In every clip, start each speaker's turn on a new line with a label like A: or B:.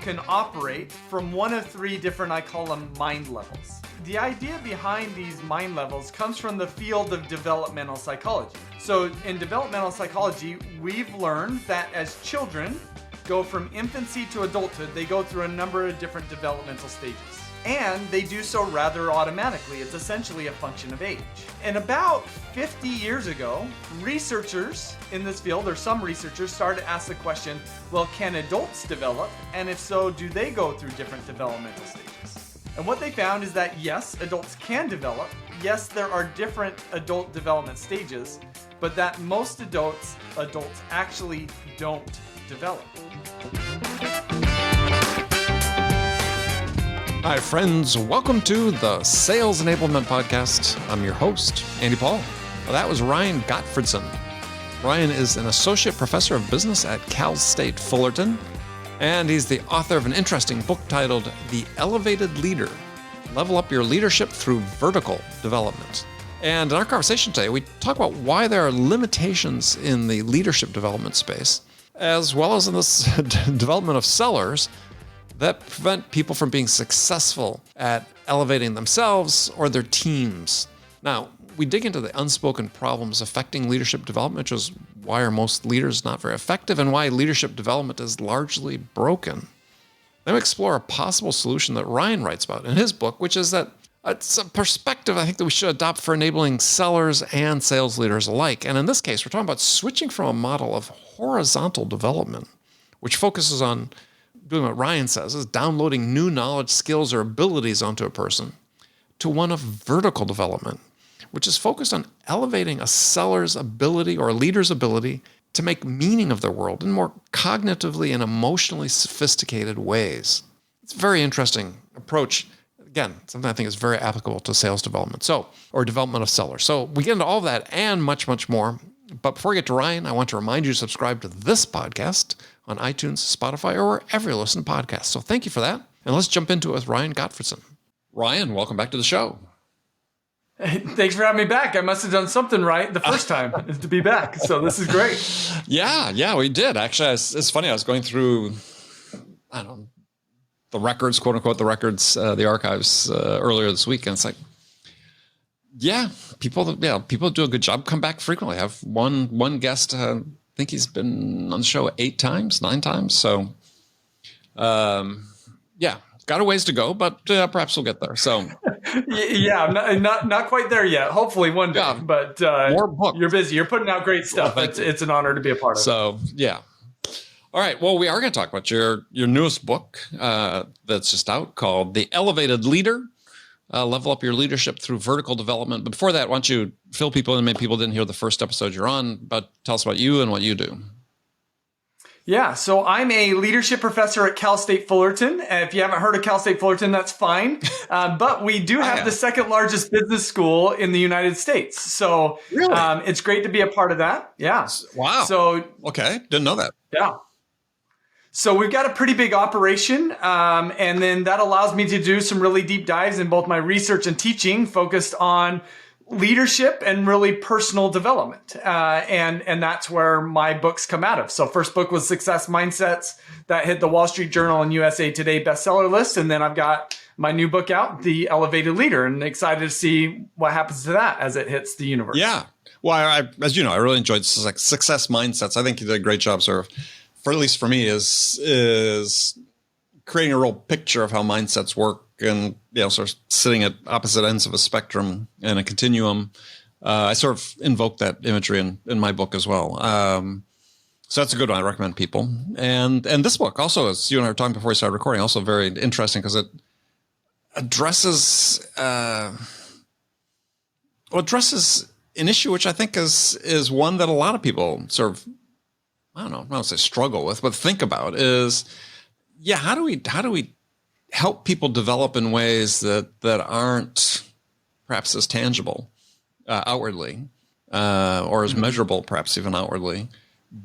A: can operate from one of three different, I call them mind levels. The idea behind these mind levels comes from the field of developmental psychology. So in developmental psychology, we've learned that as children go from infancy to adulthood, they go through a number of different developmental stages. And they do so rather automatically. It's essentially a function of age. And about 50 years ago, researchers in this field, or some researchers, started to ask the question, well, can adults develop? And if so, do they go through different developmental stages? And what they found is that yes, adults can develop. Yes, there are different adult development stages, but that most adults actually don't develop.
B: Hi, friends. Welcome to the Sales Enablement Podcast. I'm your host, Andy Paul. Well, that was Ryan Gottfredson. Ryan is an associate professor of business at Cal State Fullerton, and he's the author of an interesting book titled The Elevated Leader: Level Up Your Leadership Through Vertical Development. And in our conversation today, we talk about why there are limitations in the leadership development space, as well as in this development of sellers that prevent people from being successful at elevating themselves or their teams. Now, we dig into the unspoken problems affecting leadership development, which is why are most leaders not very effective and why leadership development is largely broken. Then we explore a possible solution that Ryan writes about in his book, which is that it's a perspective I think that we should adopt for enabling sellers and sales leaders alike. And in this case, we're talking about switching from a model of horizontal development, which focuses on doing what Ryan says, is downloading new knowledge, skills, or abilities onto a person, to one of vertical development, which is focused on elevating a seller's ability or a leader's ability to make meaning of their world in more cognitively and emotionally sophisticated ways. It's a very interesting approach. Again, something I think is very applicable to sales development, or development of sellers. So we get into all of that and much, much more. But before we get to Ryan, I want to remind you to subscribe to this podcast on iTunes, Spotify, or wherever you listen to podcasts. So thank you for that. And let's jump into it with Ryan Gottfredson. Ryan, welcome back to the show.
A: Hey, thanks for having me back. I must have done something right the first time to be back. So this is great.
B: Yeah, we did. Actually, it's funny. I was going through, the records, quote unquote, the archives earlier this week. And it's like, people do a good job, come back frequently. I have one guest, I think he's been on the show 9 times. So, got a ways to go, but perhaps we'll get there. So,
A: not quite there yet. Hopefully one day. Yeah, but
B: more books.
A: You're busy. You're putting out great stuff. Well, it's an honor to be a part of.
B: So, yeah. All right. Well, we are going to talk about your newest book that's just out called The Elevated Leader: Level Up Your Leadership Through Vertical Development. But before that, why don't you fill people in? Maybe people didn't hear the first episode you're on, but tell us about you and what you do.
A: Yeah, so I'm a leadership professor at Cal State Fullerton. If you haven't heard of Cal State Fullerton, that's fine. But we do have the second largest business school in the United States. So really? It's great to be a part of that. Yeah.
B: Wow.
A: So
B: okay, didn't know that.
A: Yeah. So we've got a pretty big operation, and then that allows me to do some really deep dives in both my research and teaching focused on leadership and really personal development. And that's where my books come out of. So first book was Success Mindsets that hit the Wall Street Journal and USA Today bestseller list. And then I've got my new book out, The Elevated Leader, and excited to see what happens to that as it hits the universe.
B: Yeah. Well, as you know, I really enjoyed Success Mindsets. I think you did a great job, sort of. At least for me, is creating a real picture of how mindsets work, and sort of sitting at opposite ends of a spectrum and a continuum. I sort of invoke that imagery in my book as well. So that's a good one. I recommend people. And this book also, as you and I were talking before we started recording, also very interesting because it addresses an issue which I think is one that a lot of people sort of, I don't want to say struggle with, but think about is, how do we help people develop in ways that aren't perhaps as tangible outwardly or as measurable, perhaps even outwardly,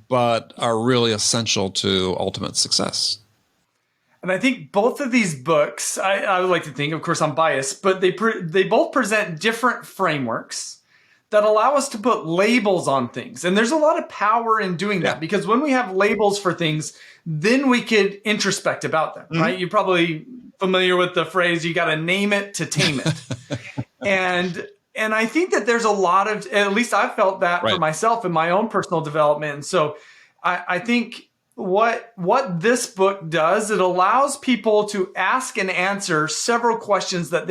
B: but are really essential to ultimate success?
A: And I think both of these books, I would like to think, of course I'm biased, but they both present different frameworks that allow us to put labels on things. And there's a lot of power in doing that, because when we have labels for things, then we could introspect about them, right? You're probably familiar with the phrase, you got to name it to tame it. And I think that there's a lot of, at least I've felt that for myself in my own personal development. And so I think what this book does, it allows people to ask and answer several questions that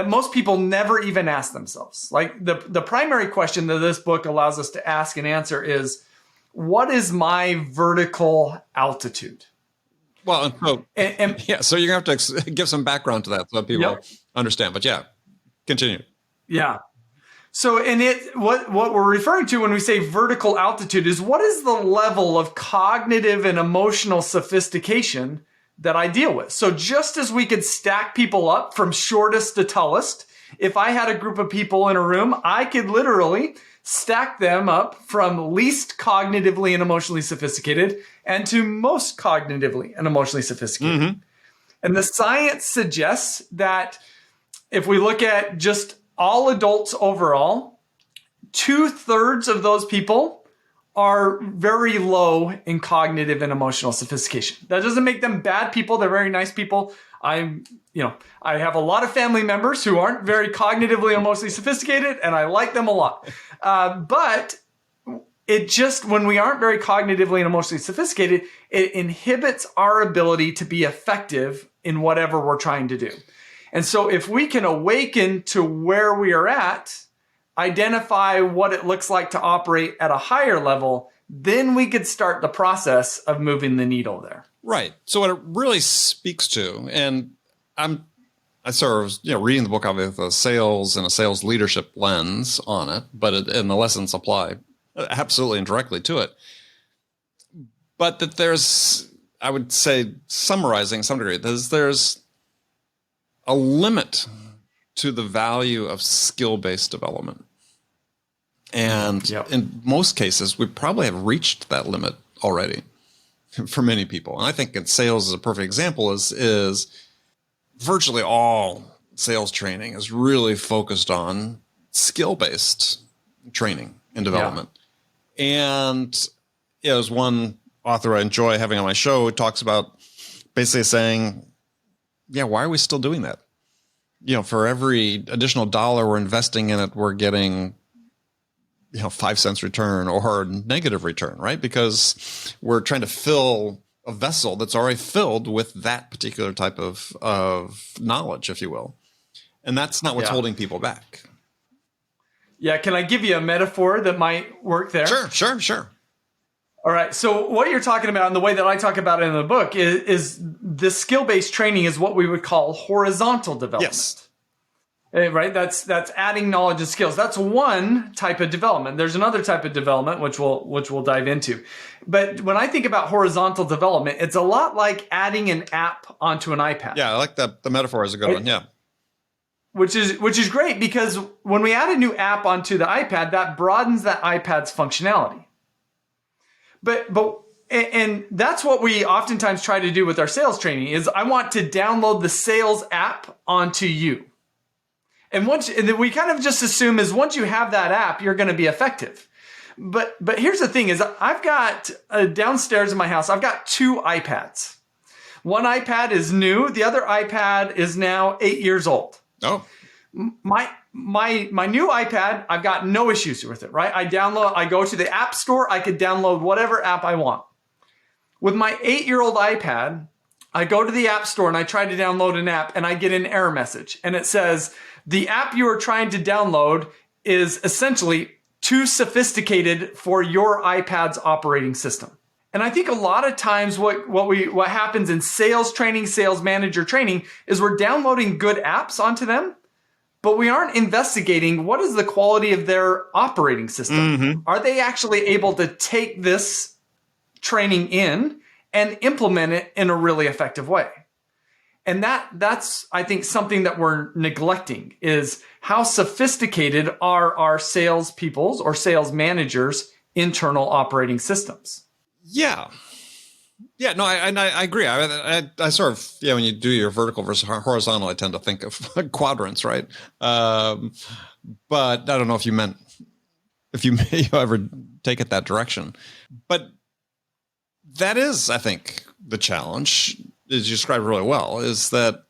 A: most people never even ask themselves. Like the primary question that this book allows us to ask and answer is, what is my vertical altitude?
B: Well, so you're going to have to give some background to that so people understand. But continue.
A: Yeah. So what we're referring to when we say vertical altitude is, what is the level of cognitive and emotional sophistication that I deal with? So just as we could stack people up from shortest to tallest, if I had a group of people in a room, I could literally stack them up from least cognitively and emotionally sophisticated and to most cognitively and emotionally sophisticated. And the science suggests that if we look at just all adults overall, 2/3 of those people are very low in cognitive and emotional sophistication. That doesn't make them bad people. They're very nice people. I have a lot of family members who aren't very cognitively and emotionally sophisticated, and I like them a lot. But it just, when we aren't very cognitively and emotionally sophisticated, it inhibits our ability to be effective in whatever we're trying to do. And so if we can awaken to where we are at, identify what it looks like to operate at a higher level, then we could start the process of moving the needle there.
B: Right. So what it really speaks to, and I sort of reading the book with a sales and a sales leadership lens on it, and the lessons apply absolutely and directly to it. But that there's, I would say, summarizing to some degree, there's a limit to the value of skill-based development. And in most cases, we probably have reached that limit already for many people. And I think in sales is a perfect example is virtually all sales training is really focused on skill-based training and development. And as one author I enjoy having on my show talks about basically saying, why are we still doing that? For every additional dollar we're investing in it, we're getting 5 cents return or negative return, right? Because we're trying to fill a vessel that's already filled with that particular type of knowledge, if you will. And that's not what's holding people back.
A: Yeah. Can I give you a metaphor that might work there?
B: Sure.
A: All right. So what you're talking about, and the way that I talk about it in the book, is the skill-based training is what we would call horizontal development. Yes. Right. That's adding knowledge and skills. That's one type of development. There's another type of development which we'll dive into. But when I think about horizontal development, it's a lot like adding an app onto an iPad.
B: Yeah, I like that. The metaphor is a good one. Yeah.
A: Which is great, because when we add a new app onto the iPad, that broadens that iPad's functionality. And that's what we oftentimes try to do with our sales training is, I want to download the sales app onto you. And then we kind of just assume is once you have that app, you're going to be effective. But here's the thing is, I've got downstairs in my house, I've got 2 iPads. One iPad is new. The other iPad is now 8 years old.
B: Oh,
A: my new iPad, I've got no issues with it, right? I go to the app store, I could download whatever app I want. With my 8-year-old iPad, I go to the app store and I try to download an app and I get an error message. And it says, the app you are trying to download is essentially too sophisticated for your iPad's operating system. And I think a lot of times what happens in sales training, sales manager training, is we're downloading good apps onto them, but we aren't investigating what is the quality of their operating system. Mm-hmm. Are they actually able to take this training in and implement it in a really effective way? And that's, I think, something that we're neglecting, is how sophisticated are our sales people's or sales managers' internal operating systems.
B: Yeah. Yeah, no, I agree. I sort of, when you do your vertical versus horizontal, I tend to think of quadrants, right? But I don't know if you meant if you may ever take it that direction. But that is, I think, the challenge, as you described really well, is that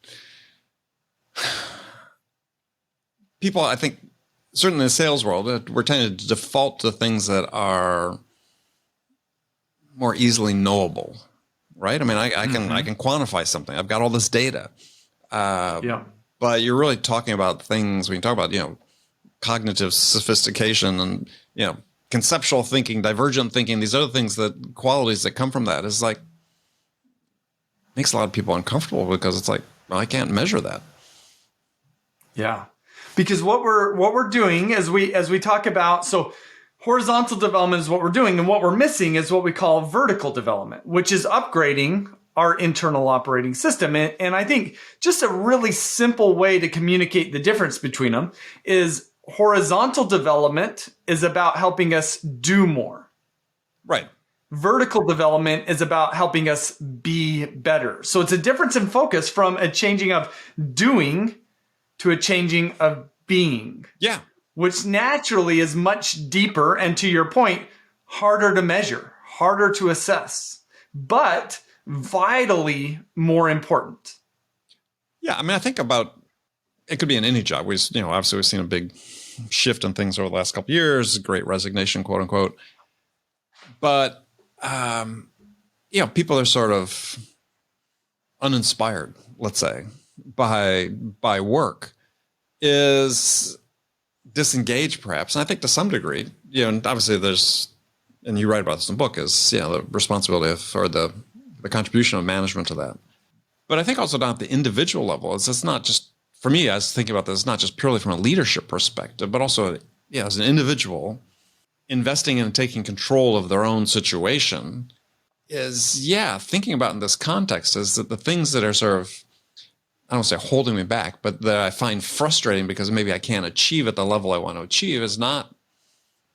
B: people, I think, certainly in the sales world, we're tending to default to things that are more easily knowable, right? I mean, I can quantify something. I've got all this data. But you're really talking about things, we can talk about, cognitive sophistication and, conceptual thinking, divergent thinking, these other things, that qualities that come from that is like, makes a lot of people uncomfortable because it's like, well, I can't measure that.
A: Yeah. Because what we're doing as we talk about, so horizontal development is what we're doing, and what we're missing is what we call vertical development, which is upgrading our internal operating system. And I think just a really simple way to communicate the difference between them is horizontal development is about helping us do more.
B: Right.
A: Vertical development is about helping us be better. So it's a difference in focus from a changing of doing to a changing of being.
B: Yeah.
A: Which naturally is much deeper and, to your point, harder to measure, harder to assess, but vitally more important.
B: Yeah, I mean, I think about, it could be in any job. Obviously we've seen a big shift in things over the last couple of years, great resignation, quote unquote. But, people are sort of uninspired, let's say, by work, is disengaged perhaps. And I think to some degree, and obviously and you write about this in the book, is, the responsibility or the contribution of management to that. But I think also down at the individual level, it's not just, for me, I was thinking about this, not just purely from a leadership perspective, but also, as an individual, investing in taking control of their own situation is, thinking about in this context is that the things that are sort of, I don't say holding me back, but that I find frustrating because maybe I can't achieve at the level I want to achieve is not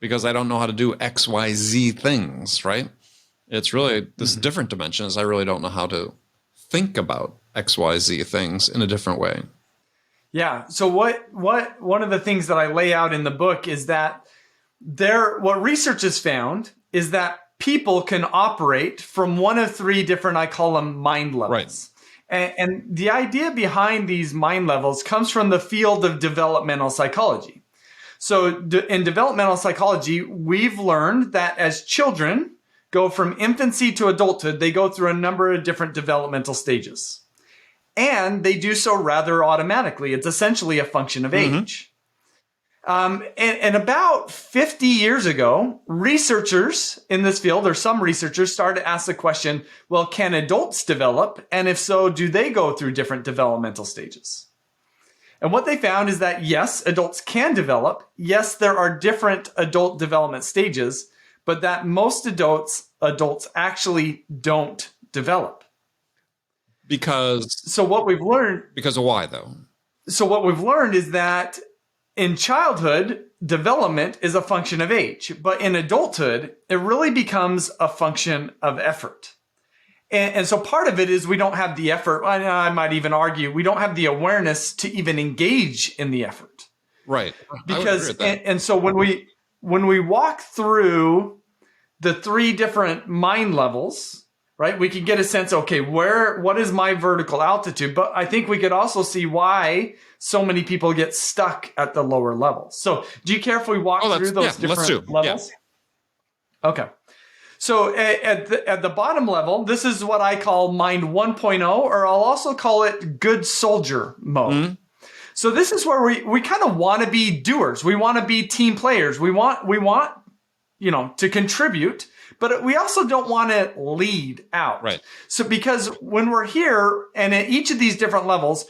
B: because I don't know how to do X, Y, Z things, right? It's really this different dimension is I really don't know how to think about X, Y, Z things in a different way.
A: Yeah. So one of the things that I lay out in the book is that what research has found is that people can operate from one of three different, I call them mind levels.
B: Right.
A: And the idea behind these mind levels comes from the field of developmental psychology. So in developmental psychology, we've learned that as children go from infancy to adulthood, they go through a number of different developmental stages. And they do so rather automatically. It's essentially a function of age. And about 50 years ago, researchers in this field, or some researchers, started to ask the question, well, can adults develop? And if so, do they go through different developmental stages? And what they found is that, yes, adults can develop. Yes, there are different adult development stages, but that most adults actually don't develop.
B: Because of why, though?
A: So what we've learned is that in childhood, development is a function of age, but in adulthood, it really becomes a function of effort. And so part of it is we don't have the effort. I might even argue we don't have the awareness to even engage in the effort.
B: Right.
A: Because, and so when we walk through the three different mind levels, right, we can get a sense, okay, what is my vertical altitude? But I think we could also see why so many people get stuck at the lower levels. So do you care if we walk through those different levels? Yeah. Okay. So at the bottom level, this is what I call mind 1.0, or I'll also call it good soldier mode. Mm-hmm. So this is where we kind of want to be doers. We want to be team players. We want, to contribute, but we also don't want to lead out.
B: Right.
A: So because when we're here and at each of these different levels,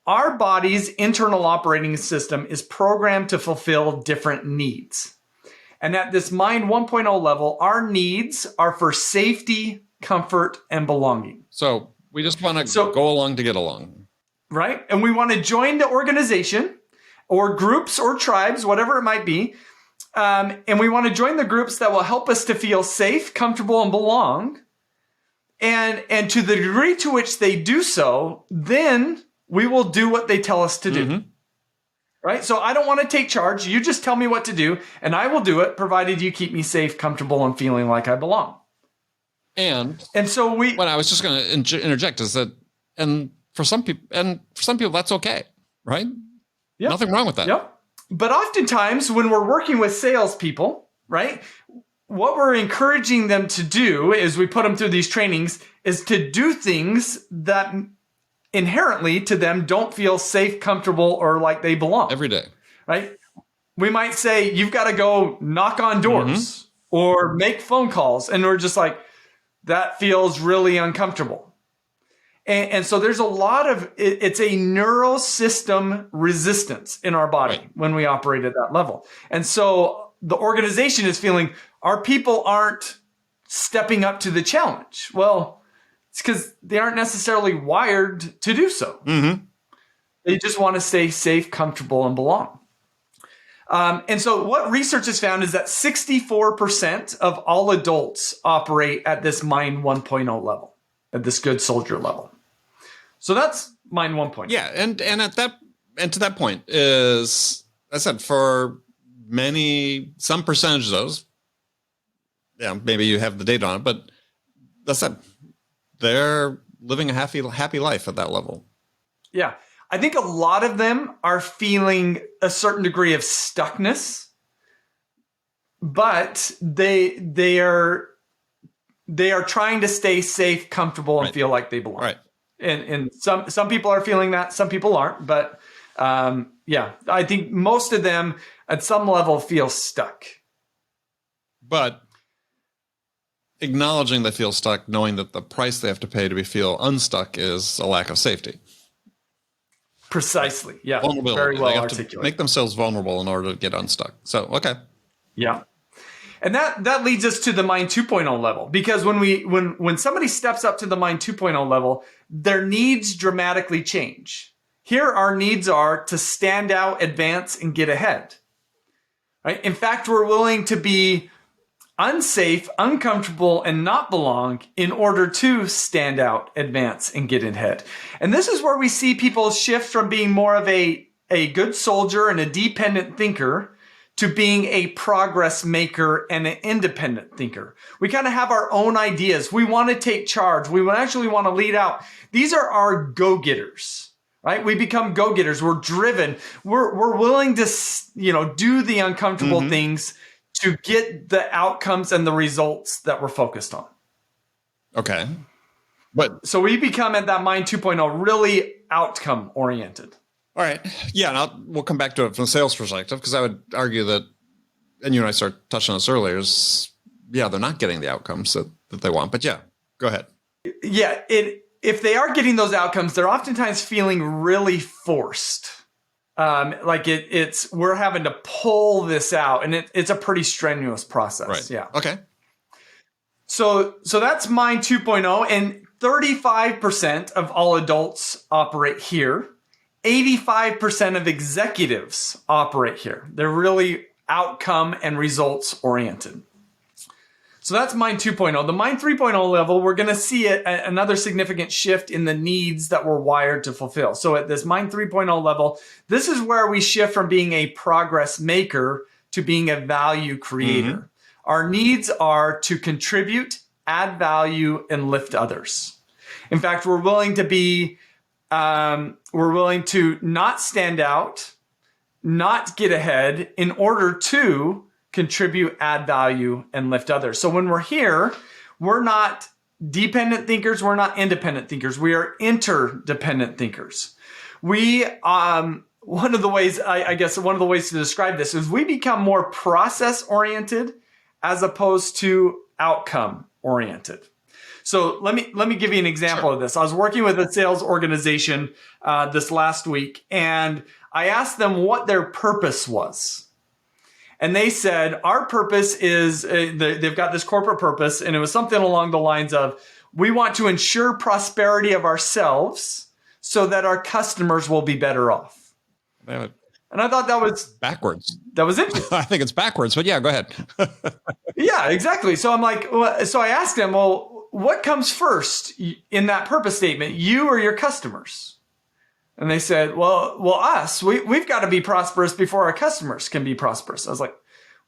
A: our body's internal operating system is programmed to fulfill different needs. And at this mind 1.0 level, our needs are for safety, comfort, and belonging.
B: So we just want to go along to get along.
A: Right? And we want to join the organization or groups or tribes, whatever it might be. And we want to join the groups that will help us to feel safe, comfortable, and belong. And to the degree to which they do so, then we will do what they tell us to do. Mm-hmm. right? So I don't want to take charge. You just tell me what to do, and I will do it, provided you keep me safe, comfortable, and feeling like I belong.
B: And
A: so
B: what I was just going to interject is that, and for some people, that's okay, right?
A: Yep.
B: Nothing wrong with that.
A: Yep. But oftentimes when we're working with salespeople, right, what we're encouraging them to do is we put them through these trainings is to do things that inherently to them don't feel safe, comfortable, or like they belong.
B: Every day.
A: Right? We might say, you've got to go knock on doors or make phone calls. And we're just like, that feels really uncomfortable. And so there's a lot of, it's a neurosystem resistance in our body when we operate at that level. And so the organization is feeling our people aren't stepping up to the challenge. Well, it's because they aren't necessarily wired to do so. They just want to stay safe, comfortable, and belong. And so what research has found is that 64% of all adults operate at this Mind 1.0 level, at this good soldier level. So that's Mind 1.0.
B: Yeah, and to that point is, I said, for some percentage of those, yeah, maybe you have the data on it, but that's it. They're living a happy life at that level.
A: Yeah. I think a lot of them are feeling a certain degree of stuckness, but they are trying to stay safe, comfortable, and feel like they belong.
B: Right.
A: And some people are feeling that, some people aren't. But yeah, I think most of them at some level feel stuck.
B: But acknowledging they feel stuck, knowing that the price they have to pay to feel unstuck is a lack of safety.
A: Precisely. Yeah.
B: Vulnerability.
A: Very well
B: they have
A: articulated.
B: to make themselves vulnerable in order to get unstuck. So, okay.
A: Yeah. And that leads us to the Mind 2.0 level, because when somebody steps up to the Mind 2.0 level, their needs dramatically change. Here, our needs are to stand out, advance, and get ahead. Right? In fact, we're willing to be unsafe, uncomfortable, and not belong in order to stand out, advance, and get ahead. And this is where we see people shift from being more of a good soldier and a dependent thinker to being a progress maker and an independent thinker. We kind of have our own ideas. We want to take charge. We actually want to lead out. These are our go-getters, right? We become go-getters. We're driven. We're willing to, do the uncomfortable things to get the outcomes and the results that we're focused on.
B: Okay. But
A: so we become at that Mind 2.0 really outcome oriented.
B: All right. Yeah, and we'll come back to it from a sales perspective, because I would argue that, and you and I started touching on this earlier, is, they're not getting the outcomes that they want. But yeah, go ahead.
A: Yeah, if they are getting those outcomes, they're oftentimes feeling really forced. We're having to pull this out, and it's a pretty strenuous process.
B: Right.
A: Yeah.
B: Okay.
A: So that's Mind 2.0, and 35% of all adults operate here. 85% of executives operate here. They're really outcome and results oriented. So that's Mind 2.0. The Mind 3.0 level, we're going to see another significant shift in the needs that we're wired to fulfill. So at this Mind 3.0 level, this is where we shift from being a progress maker to being a value creator. Our needs are to contribute, add value, and lift others. In fact, we're willing to not stand out, not get ahead in order to contribute, add value, and lift others. So when we're here, we're not dependent thinkers. We're not independent thinkers. We are interdependent thinkers. One of the ways to describe this is we become more process oriented as opposed to outcome oriented. So let me give you an example of this. I was working with a sales organization this last week, and I asked them what their purpose was. And they said, our purpose is, they've got this corporate purpose, and it was something along the lines of, we want to ensure prosperity of ourselves so that our customers will be better off. And I thought that was
B: backwards.
A: That was interesting.
B: I think it's backwards, but yeah, go ahead.
A: Yeah, exactly. So I'm like, so I asked them, well, what comes first in that purpose statement, you or your customers? And they said, we've got to be prosperous before our customers can be prosperous. I was like,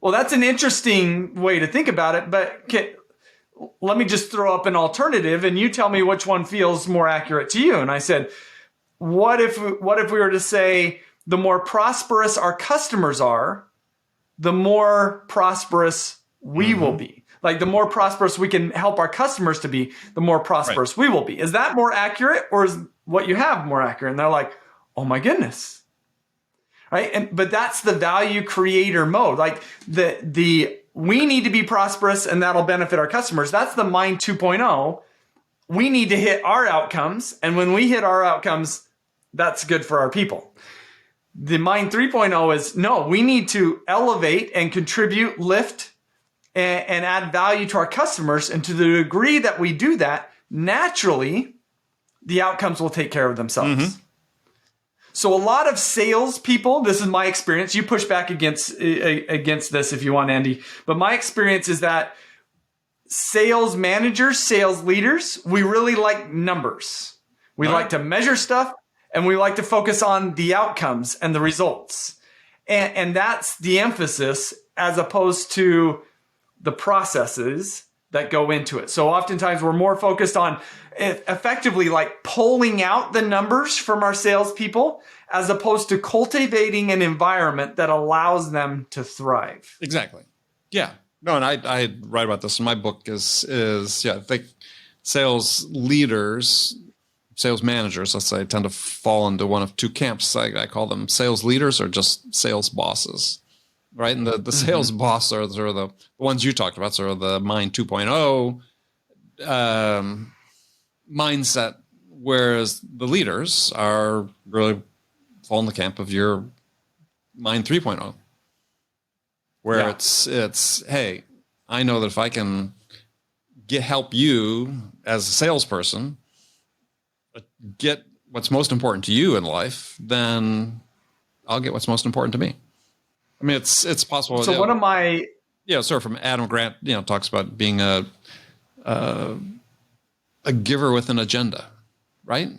A: well, that's an interesting way to think about it, but let me just throw up an alternative and you tell me which one feels more accurate to you. And I said, what if we were to say the more prosperous our customers are, the more prosperous we will be. Like the more prosperous we can help our customers to be, the more prosperous we will be. Is that more accurate, or is what you have more accurate? And they're like, oh my goodness. Right? But that's the value creator mode. Like we need to be prosperous and that'll benefit our customers. That's the Mind 2.0. We need to hit our outcomes. And when we hit our outcomes, that's good for our people. The Mind 3.0 is, no, we need to elevate and contribute, lift, and add value to our customers. And to the degree that we do that, naturally, the outcomes will take care of themselves. So a lot of salespeople, this is my experience. You push back against this if you want, Andy. But my experience is that sales managers, sales leaders, we really like numbers. We like to measure stuff, and we like to focus on the outcomes and the results. And that's the emphasis as opposed to the processes that go into it. So oftentimes we're more focused on effectively like pulling out the numbers from our salespeople as opposed to cultivating an environment that allows them to thrive.
B: Exactly. Yeah. No, and I write about this in my book I think sales leaders, sales managers, let's say, tend to fall into one of two camps. I call them sales leaders or just sales bosses. Right. And the sales boss are sort of the ones you talked about, sort of the Mind 2.0 mindset, whereas the leaders are really fall in the camp of your Mind 3.0, where it's, hey, I know that if I can help you as a salesperson get what's most important to you in life, then I'll get what's most important to me. I mean, it's possible.
A: So one of my
B: sort of from Adam Grant, talks about being a giver with an agenda, right?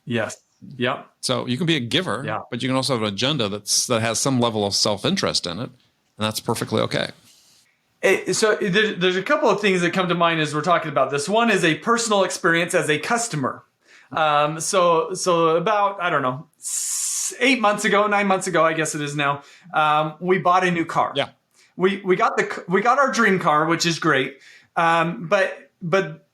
A: Yes. Yep.
B: So you can be a giver, but you can also have an agenda that has some level of self-interest in it, and that's perfectly okay.
A: So there's a couple of things that come to mind as we're talking about this. One is a personal experience as a customer. So about, I don't know, 9 months ago, I guess it is now, we bought a new car.
B: Yeah.
A: We got our dream car, which is great. But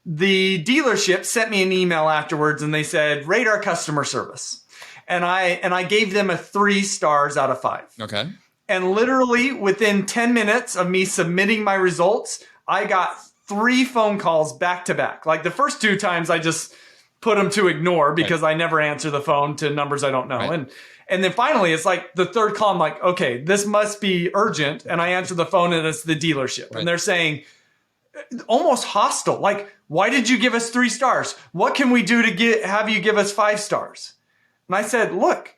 A: the dealership sent me an email afterwards and they said, rate our customer service. And I gave them a 3 stars out of 5.
B: Okay.
A: And literally within 10 minutes of me submitting my results, I got 3 phone calls back to back. Like the first 2 times I just put them to ignore because I never answer the phone to numbers I don't know.
B: Right.
A: And then finally it's like the third call, I'm like, okay, this must be urgent. And I answer the phone and it's the dealership. Right. And they're saying almost hostile. Like, why did you give us 3 stars? What can we do to have you give us 5 stars? And I said, look,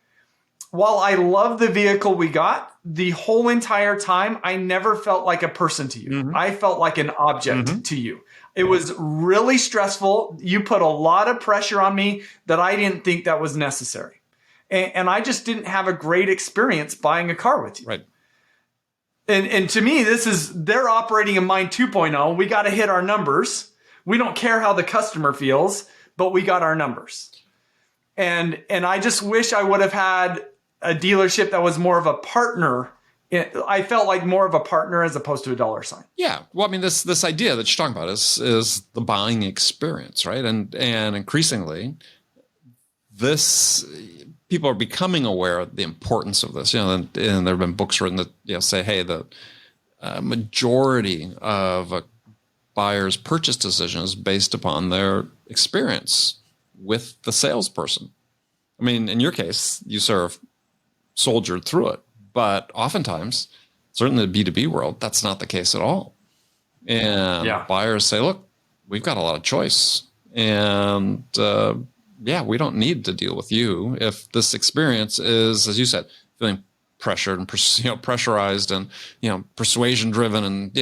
A: while I love the vehicle we got, the whole entire time, I never felt like a person to you. Mm-hmm. I felt like an object to you. It was really stressful. You put a lot of pressure on me that I didn't think that was necessary. And I just didn't have a great experience buying a car with you.
B: Right.
A: And to me, they're operating in Mind 2.0. We got to hit our numbers. We don't care how the customer feels, but we got our numbers. And I just wish I would have had a dealership that was more of a partner. I felt like more of a partner as opposed to a dollar sign.
B: Yeah. Well, I mean, this idea that you're talking about is the buying experience, right? And increasingly, people are becoming aware of the importance of this. And there have been books written that say, hey, the majority of a buyer's purchase decision is based upon their experience with the salesperson. I mean, in your case, you sort of soldiered through it. But oftentimes, certainly in the B2B world, that's not the case at all. And buyers say, look, we've got a lot of choice. And we don't need to deal with you if this experience is, as you said, feeling pressured and pressurized and persuasion driven and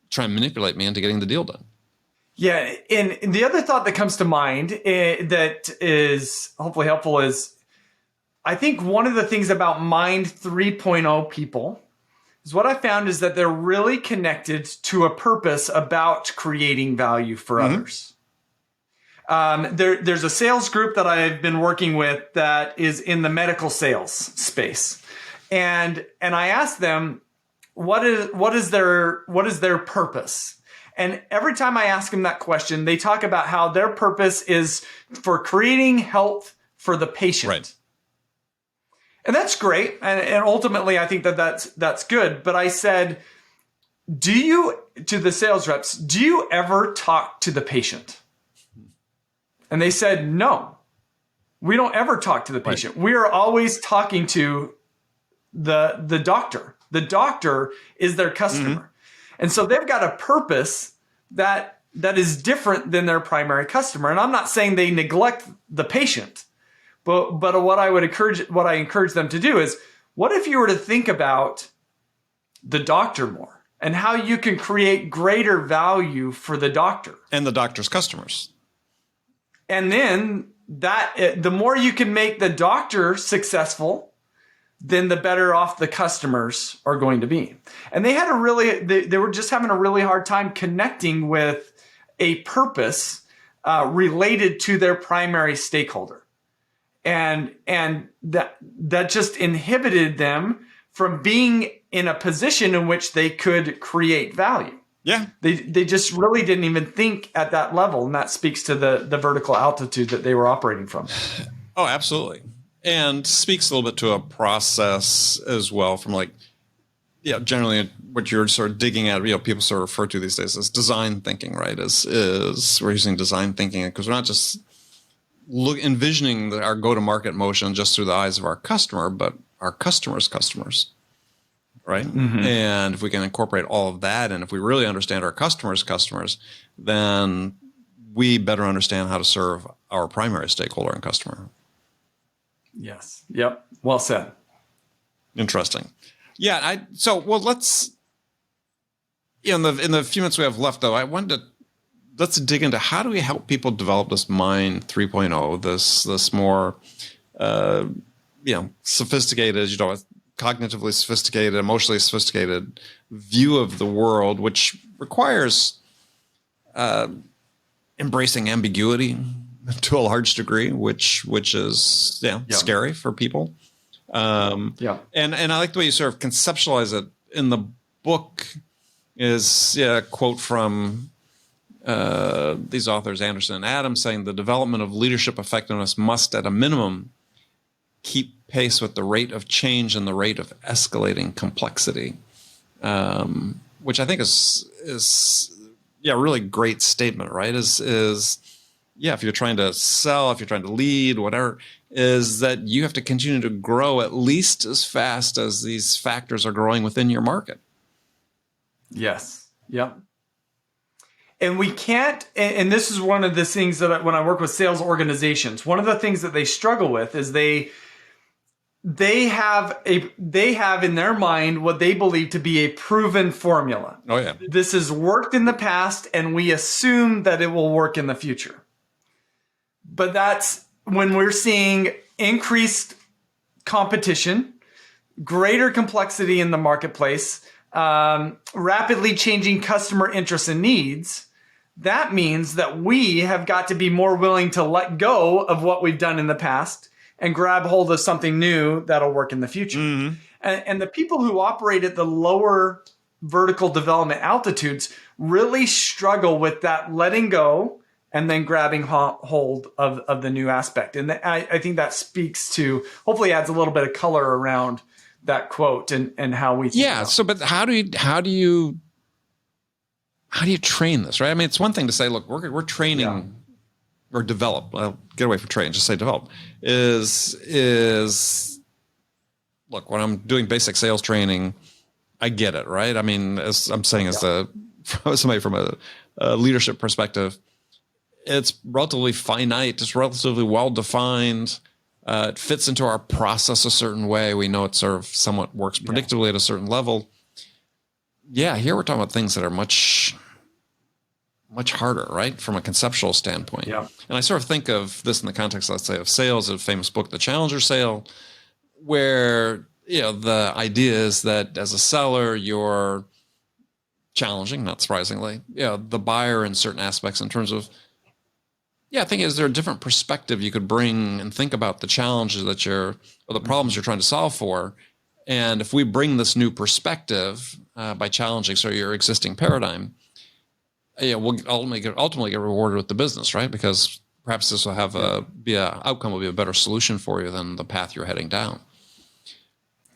B: try and manipulate me into getting the deal done.
A: Yeah, and the other thought that comes to mind that is hopefully helpful is I think one of the things about Mind 3.0 people is what I found is that they're really connected to a purpose about creating value for others. There's a sales group that I've been working with that is in the medical sales space. And I asked them, what is their purpose? And every time I ask them that question, they talk about how their purpose is for creating health for the patient.
B: Right.
A: And that's great. And ultimately, I think that's good. But I said, to the sales reps, do you ever talk to the patient? And they said, no, we don't ever talk to the patient. Right. We are always talking to the doctor. The doctor is their customer. And so they've got a purpose that is different than their primary customer. And I'm not saying they neglect the patient. But what I encourage them to do is, what if you were to think about the doctor more and how you can create greater value for the doctor
B: and the doctor's customers?
A: And then the more you can make the doctor successful, then the better off the customers are going to be. And they were just having a really hard time connecting with a purpose related to their primary stakeholder. And that just inhibited them from being in a position in which they could create value.
B: Yeah.
A: They just really didn't even think at that level. And that speaks to the vertical altitude that they were operating from.
B: Oh, absolutely. And speaks a little bit to a process as well from generally what you're sort of digging at, people sort of refer to these days as design thinking, right? Is we're using design thinking because we're not just envisioning our go-to-market motion just through the eyes of our customer, but our customer's customers, right? And if we can incorporate all of that, and if we really understand our customer's customers, then we better understand how to serve our primary stakeholder and customer.
A: Yes. Yep. Well said.
B: Interesting. Yeah. Let's, in the few minutes we have left, though, I wanted to let's dig into how do we help people develop this Mind 3.0, this more, sophisticated, cognitively sophisticated, emotionally sophisticated view of the world, which requires embracing ambiguity to a large degree, which is scary for people. And I like the way you sort of conceptualize it in the book. Is a quote from these authors, Anderson and Adams, saying the development of leadership effectiveness must, at a minimum, keep pace with the rate of change and the rate of escalating complexity, which I think is a really great statement, right? Is if you're trying to sell, if you're trying to lead, whatever, is that you have to continue to grow at least as fast as these factors are growing within your market. Yes.
A: Yep. And we can't, and this is one of the things that when I work with sales organizations, one of the things that they struggle with is they have in their mind what they believe to be a proven formula.
B: Oh yeah.
A: This has worked in the past and we assume that it will work in the future. But that's when we're seeing increased competition, greater complexity in the marketplace, rapidly changing customer interests and needs. That means that we have got to be more willing to let go of what we've done in the past and grab hold of something new that'll work in the future. Mm-hmm. And the people who operate at the lower vertical development altitudes really struggle with that letting go and then grabbing hold of the new aspect. And I think that speaks to, hopefully adds a little bit of color around that quote and how we think about it.
B: So but how do you train this, right? I mean, it's one thing to say, look, we're training or develop. I'll get away from train, just say develop. Is look, when I'm doing basic sales training, I get it, right? I mean, as I'm saying, as somebody from a leadership perspective, it's relatively finite. It's relatively well defined. It fits into our process a certain way. We know it sort of somewhat works predictably at a certain level. Yeah, here we're talking about things that are much harder, right? From a conceptual standpoint. Yeah. And I sort of think of this in the context, let's say, of sales, a famous book, The Challenger Sale. where, the idea is that as a seller, you're challenging, not surprisingly, the buyer in certain aspects in terms of, I think, is there a different perspective you could bring and think about the challenges or the problems you're trying to solve for. And if we bring this new perspective by challenging your existing paradigm, we'll ultimately get rewarded with the business, right? Because perhaps this will outcome will be a better solution for you than the path you're heading down.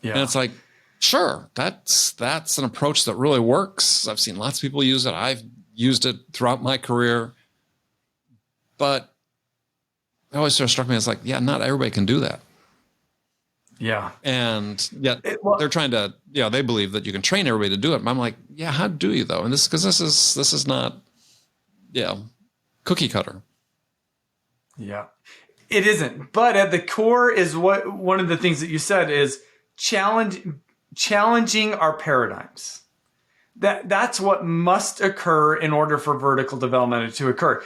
B: Yeah. And it's like, sure, that's an approach that really works. I've seen lots of people use it. I've used it throughout my career. But it always sort of struck me as like, not everybody can do that.
A: Yeah.
B: And yet they're trying to, they believe that you can train everybody to do it. But I'm like, how do you though? And this is not, cookie cutter.
A: Yeah, it isn't. But at the core is one of the things that you said is challenging our paradigms. That's what must occur in order for vertical development to occur.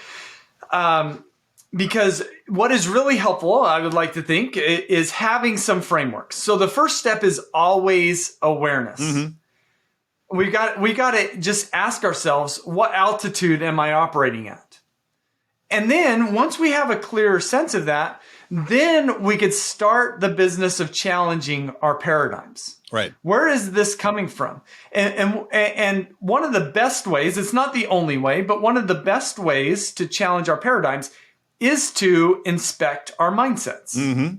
A: Because what is really helpful, I would like to think, is having some frameworks. So the first step is always awareness. Mm-hmm. We got to just ask ourselves, what altitude am I operating at? And then once we have a clearer sense of that, then we could start the business of challenging our paradigms.
B: Right.
A: Where is this coming from? And one of the best ways, it's not the only way, but one of the best ways to challenge our paradigms is to inspect our mindsets. Mm-hmm.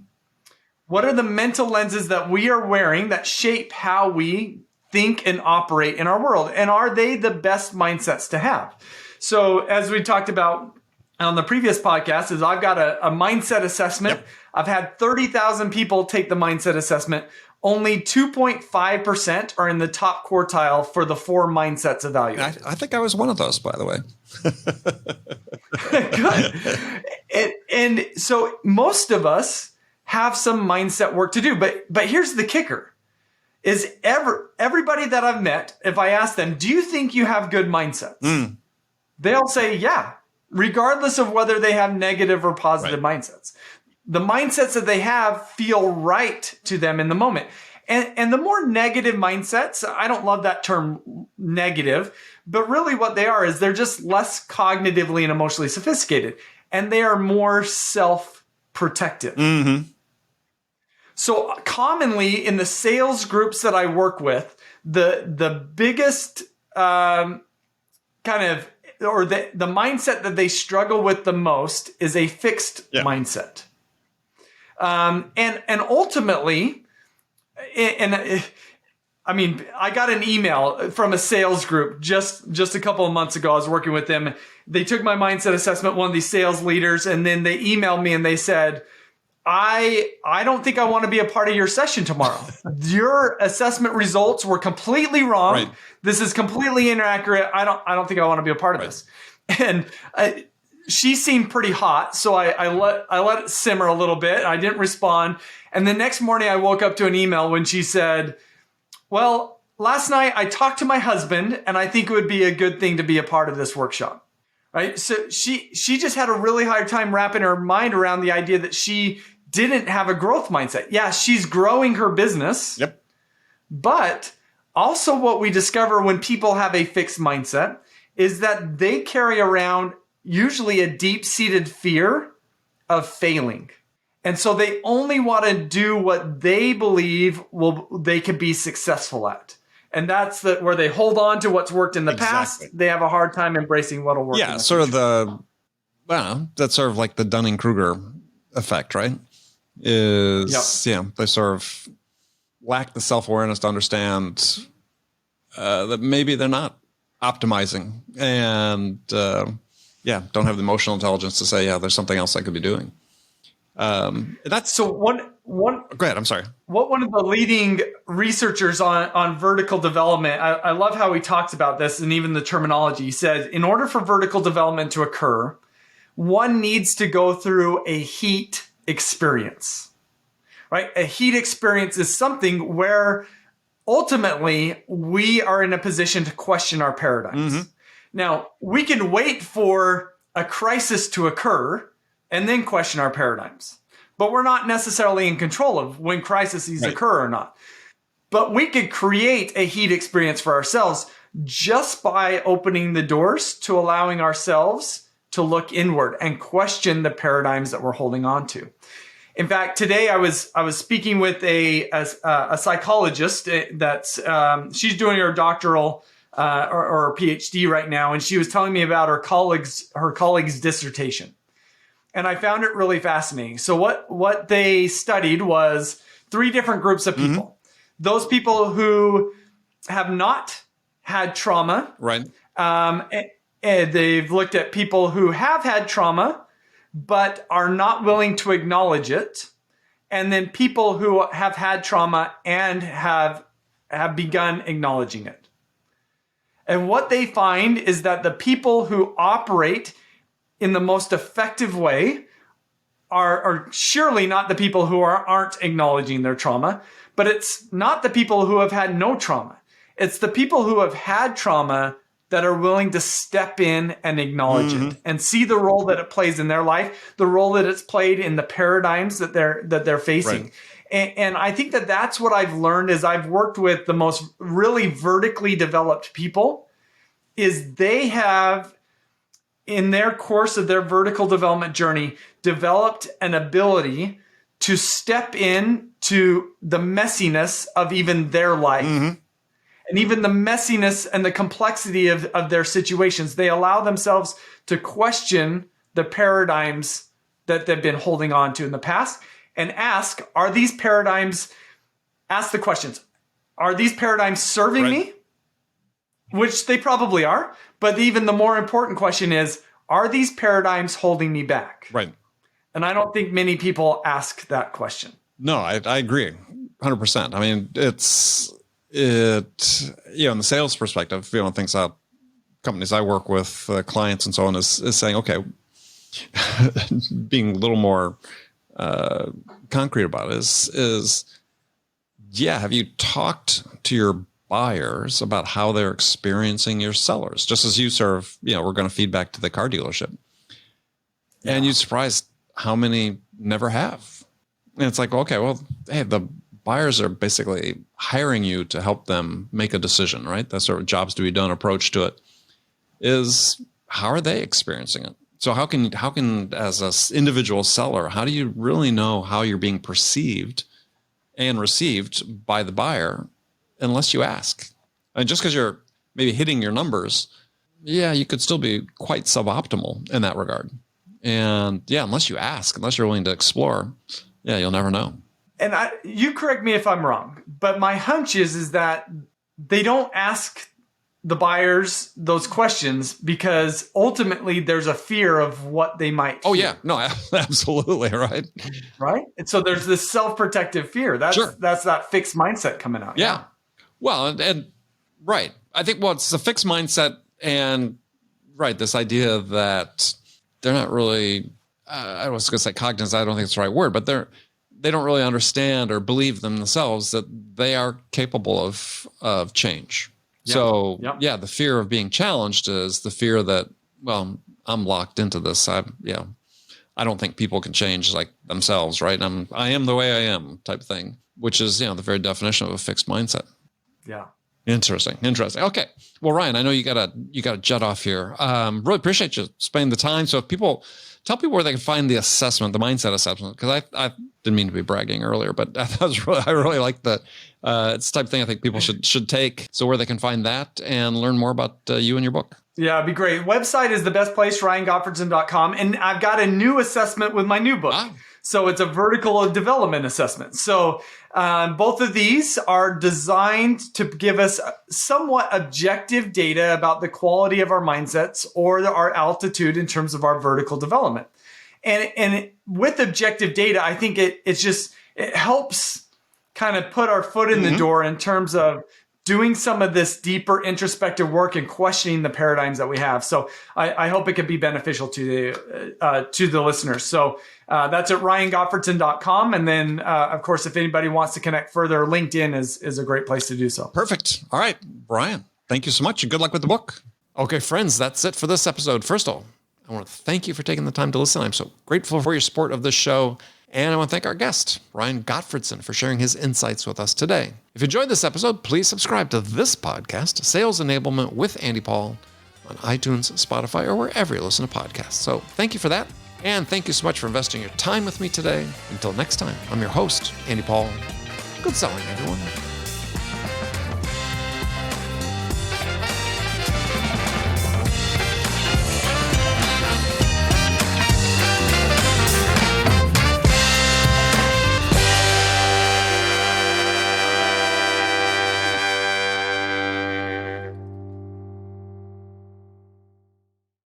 A: What are the mental lenses that we are wearing that shape how we think and operate in our world? And are they the best mindsets to have? So as we talked about on the previous podcast, is I've got a mindset assessment. Yep. I've had 30,000 people take the mindset assessment. Only 2.5% are in the top quartile for the 4 mindsets evaluated.
B: I think I was one of those, by the way.
A: Good. And so most of us have some mindset work to do. But here's the kicker. Is everybody that I've met, if I ask them, do you think you have good mindsets? They'll say, yeah, regardless of whether they have negative or positive mindsets. The mindsets that they have feel right to them in the moment. And the more negative mindsets, I don't love that term negative, but really what they are is they're just less cognitively and emotionally sophisticated. And they are more self-protective. Mm-hmm. So commonly in the sales groups that I work with, the biggest the mindset that they struggle with the most is a fixed mindset. And ultimately, I got an email from a sales group just a couple of months ago. I was working with them. They took my mindset assessment, one of these sales leaders, and then they emailed me and they said, I don't think I want to be a part of your session tomorrow. Your assessment results were completely wrong. Right. This is completely inaccurate. I don't think I want to be a part of this. And she seemed pretty hot, so I let it simmer a little bit. I didn't respond. And the next morning I woke up to an email when she said, well, last night I talked to my husband and I think it would be a good thing to be a part of this workshop. Right? So she just had a really hard time wrapping her mind around the idea that she didn't have a growth mindset. Yeah, she's growing her business. Yep. But also what we discover when people have a fixed mindset is that they carry around usually a deep-seated fear of failing. And so they only want to do what they believe they could be successful at. And that's where they hold on to what's worked in the past. They have a hard time embracing what'll work. Yeah,
B: sort of that's sort of like the Dunning-Kruger effect, right? They sort of lack the self-awareness to understand that maybe they're not optimizing and don't have the emotional intelligence to say, there's something else I could be doing. That's so one. Go ahead. I'm sorry.
A: What one of the leading researchers on vertical development, I love how he talks about this and even the terminology. He said, in order for vertical development to occur, one needs to go through a heat experience, right? A heat experience is something where ultimately we are in a position to question our paradigms. Mm-hmm. Now, we can wait for a crisis to occur and then question our paradigms. but we're not necessarily in control of when crises occur or not. But we could create a heat experience for ourselves just by opening the doors to allowing ourselves to look inward and question the paradigms that we're holding on to. In fact, today I was speaking with a psychologist that's she's doing her doctoral or her PhD right now, and she was telling me about her colleague's dissertation, and I found it really fascinating. So what they studied was 3 different groups of people. Mm-hmm. Those people who have not had trauma,
B: right?
A: And they've looked at people who have had trauma but are not willing to acknowledge it, and then people who have had trauma and have begun acknowledging it. And what they find is that the people who operate in the most effective way are surely not the people who aren't acknowledging their trauma, but it's not the people who have had no trauma. It's the people who have had trauma that are willing to step in and acknowledge it and see the role that it plays in their life, the role that it's played in the paradigms that they're facing. Right. And I think that that's what I've learned as I've worked with the most really vertically developed people, is they have, in their course of their vertical development journey, developed an ability to step in to the messiness of even their life. Mm-hmm. And even the messiness and the complexity of their situations. They allow themselves to question the paradigms that they've been holding on to in the past and ask the questions. Are these paradigms serving me? Which they probably are. But even the more important question is, are these paradigms holding me back?
B: Right.
A: And I don't think many people ask that question.
B: No, I agree 100%. I mean, in the sales perspective, things that companies I work with, clients and so on, is saying, okay, being a little more concrete about it is, have you talked to your buyers about how they're experiencing your sellers? Just as you we're going to feed back to the car dealership. Yeah. And you're surprised how many never have. And it's like, okay, well, hey, the buyers are basically hiring you to help them make a decision, right? That sort of jobs to be done approach to it is, how are they experiencing it? So how can as an individual seller, how do you really know how you're being perceived and received by the buyer unless you ask? And just because you're maybe hitting your numbers, you could still be quite suboptimal in that regard. And unless you ask, unless you're willing to explore, you'll never know.
A: And you correct me if I'm wrong, but my hunch is that they don't ask the buyers those questions because ultimately there's a fear of what they might feel.
B: Oh, yeah. No, absolutely. Right.
A: Right. And so there's this self-protective fear. That's that fixed mindset coming out.
B: Yeah. Well, and right. I think, it's the fixed mindset and this idea that they're not really, I was going to say cognizant. I don't think it's the right word, but they don't really understand or believe themselves that they are capable of change. Yep. So the fear of being challenged is the fear that, I'm locked into this. I don't think people can change like themselves, right? I am the way I am type thing, which is, the very definition of a fixed mindset.
A: Yeah.
B: Interesting. Okay. Well, Ryan, I know you gotta jet off here. Really appreciate you spending the time. So if tell people where they can find the assessment, the mindset assessment, because I didn't mean to be bragging earlier, but I really like that. It's the type of thing I think people should take. So where they can find that and learn more about you and your book.
A: Yeah, it'd be great. Website is the best place, RyanGottfredson.com. And I've got a new assessment with my new book. So it's a vertical development assessment. So both of these are designed to give us somewhat objective data about the quality of our mindsets or our altitude in terms of our vertical development. And with objective data, I think it helps kind of put our foot in the door in terms of doing some of this deeper introspective work and questioning the paradigms that we have. So I hope it could be beneficial to the listeners. So that's at RyanGottfredson.com. And then, of course, if anybody wants to connect further, LinkedIn is a great place to do so.
B: Perfect. All right, Brian, thank you so much and good luck with the book. Okay, friends, that's it for this episode. First of all, I want to thank you for taking the time to listen. I'm so grateful for your support of this show. And I want to thank our guest, Ryan Gottfredson, for sharing his insights with us today. If you enjoyed this episode, please subscribe to this podcast, Sales Enablement with Andy Paul, on iTunes, Spotify, or wherever you listen to podcasts. So thank you for that. And thank you so much for investing your time with me today. Until next time, I'm your host, Andy Paul. Good selling, everyone.